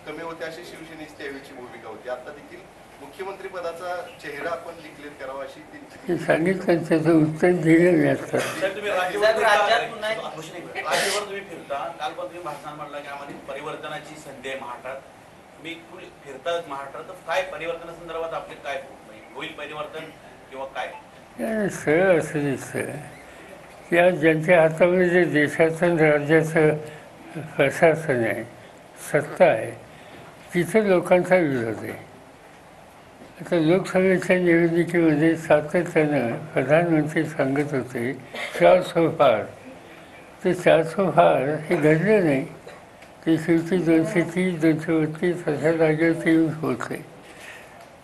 कमी होते अशी शिवसेनेची त्यावेळीची भूमिका होती. आता देखील मुख्यमंत्री पदाचा चेहरा आपण डिक्लेअर करावा अशी सांगितलं त्याचं उत्तर दिलं मी आता. राज्यभर तुम्ही फिरता, काल पण तुम्ही भाषणात म्हटलं की आम्हाला परिवर्तनाची संधी आहे महाराष्ट्रात. तुम्ही फिरतात महाराष्ट्रात, तर काय परिवर्तनासंदर्भात आपले काय होईल परिवर्तन किंवा काय? सरळ असं दिसतं की आज ज्यांच्या हातामध्ये जे देशाचं आणि राज्याचं प्रशासन आहे, सत्ता आहे, तिथं लोकांचा विरोध आहे. आता लोकसभेच्या निवडणुकीमध्ये सातत्यानं प्रधानमंत्री सांगत होते 400 पार. ते 400 पार हे घडलं नाही. ते शेवटी 230, 232 अशा जागेवरती येऊन पोहोचले.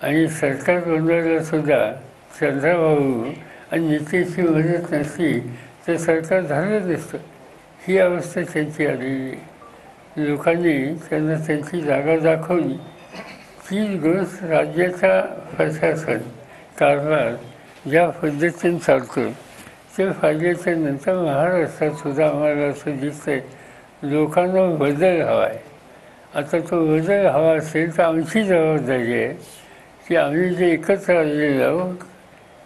आणि सरकार बनवायला सुद्धा चंद्रबाबू आणि नितीशची मदत नसली तर सरकार झालं नसतं. ही अवस्था त्यांची आलेली. लोकांनी त्यांना त्यांची जागा दाखवली. तीच गोष्ट राज्याचा प्रशासन कारभार ज्या पद्धतीने चालतो ते पाहिल्याच्या नंतर महाराष्ट्रात सुद्धा आम्हाला असं दिसतंय लोकांना बदल हवा आहे. आता तो बदल हवा असेल तर आमची जबाबदारी आहे की आम्ही जे एकत्र आलेलो आहोत,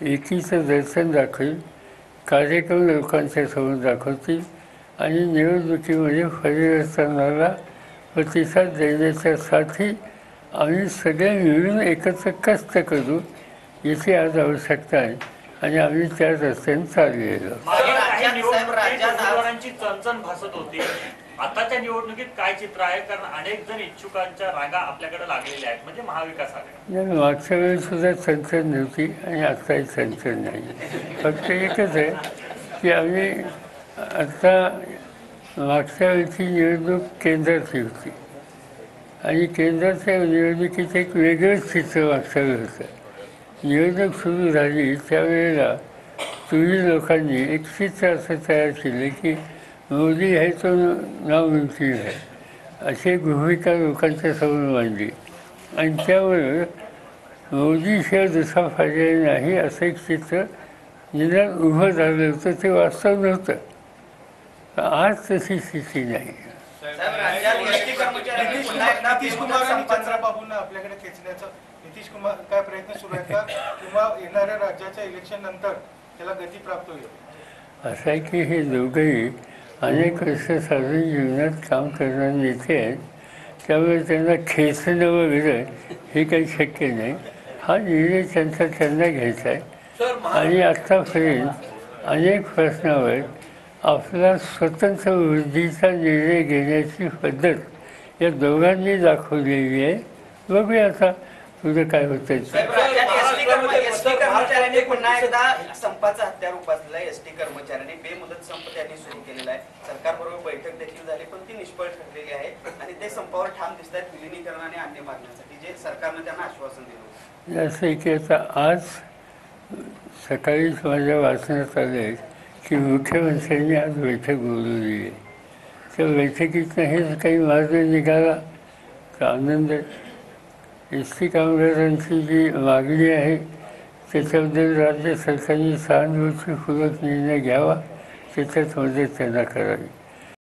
एकीचं दर्शन दाखवेल, कार्यक्रम लोकांच्या समोर दाखवतील आणि निवडणुकीमध्ये परिवर्तनाला प्रतिसाद देण्याच्यासाठी आम्ही सगळे मिळून एकत्र कष्ट करू याची आज आवश्यकता आहे आणि आम्ही त्या रस्त्याने चाललेलो. उमेदवारांची चणचण भासत होती. आताच्या निवडणुकीत काय चित्र आहे? कारण अनेक जण इच्छुकांच्या रांगा आपल्याकडे लागलेल्या आहेत, म्हणजे महाविकास आघाडी. मागच्या वेळेस सुद्धा चणचण नव्हती आणि आत्ताही चणचण नाही. फक्त एकच आहे की आम्ही आता मागच्या वेळची निवडणूक केंद्राची होती आणि केंद्राच्या निवडणुकीचं एक वेगळंच चित्र मागच्या वेळी होतं. निवडणूक सुरू झाली त्यावेळेला तुम्ही लोकांनी एक चित्र असं तयार केलं की मोदी आहे तो नामुमकिन आहे अशी भूमिका लोकांच्या समोर मांडली आणि त्यावर मोदीशिवाय दुसरा पर्याय नाही असं एक चित्र निदान उभं झालं होतं. ते वास्तव नव्हतं. आज तशी स्थिती नाही. नितीश कुमार आणि चंद्रबाबूंना आपल्याकडे खेचण्याचा नितीश कुमार काय प्रयत्न सुरू आहेत का किंवा येणाऱ्या राज्याच्या इलेक्शन नंतर त्याला गती प्राप्त होईल? असं आहे की हे दोघंही अनेक वर्ष सार्वजनिक जीवनात काम करणारे नेते आहेत. त्यामुळे त्यांना खेचणं वगैरे हे काही शक्य नाही. हा निर्णय त्यांना घ्यायचा आहे आणि आत्तापर्यंत अनेक प्रश्नावर आपला स्वतंत्र वृद्धीचा निर्णय घेण्याची पद्धत या दोघांनी दाखवलेली आहे. बघूया आता पुढं काय होतं. पुन्हा एकदा संपाचा हत्यार उपासलेला एसटी कर्मचाऱ्यांनी बेमुदत संप त्यांनी सुरू केलेला आहे. सरकारबरोबर बैठक देखील झाली पण ती निष्फळ ठरलेली आहे आणि ते संपावर ठाम दिसत आहेत विलिनीकरण आणि अन्य मागण्यासाठी जे सरकारनं त्यांना आश्वासन दिलं. असं की आता आज सकाळीच माझ्या वाचण्यात आलं की मुख्यमंत्र्यांनी आज बैठक बोलवली आहे. त्या बैठकीतनं हे काही मार्ग निघाला तर आनंद. एस टी कामगारांची जी मागणी आहे त्याच्याबद्दल राज्य सरकारने सहानुभूतीपूर्वक निर्णय घ्यावा, त्याच्यात मदत त्यांना करावी.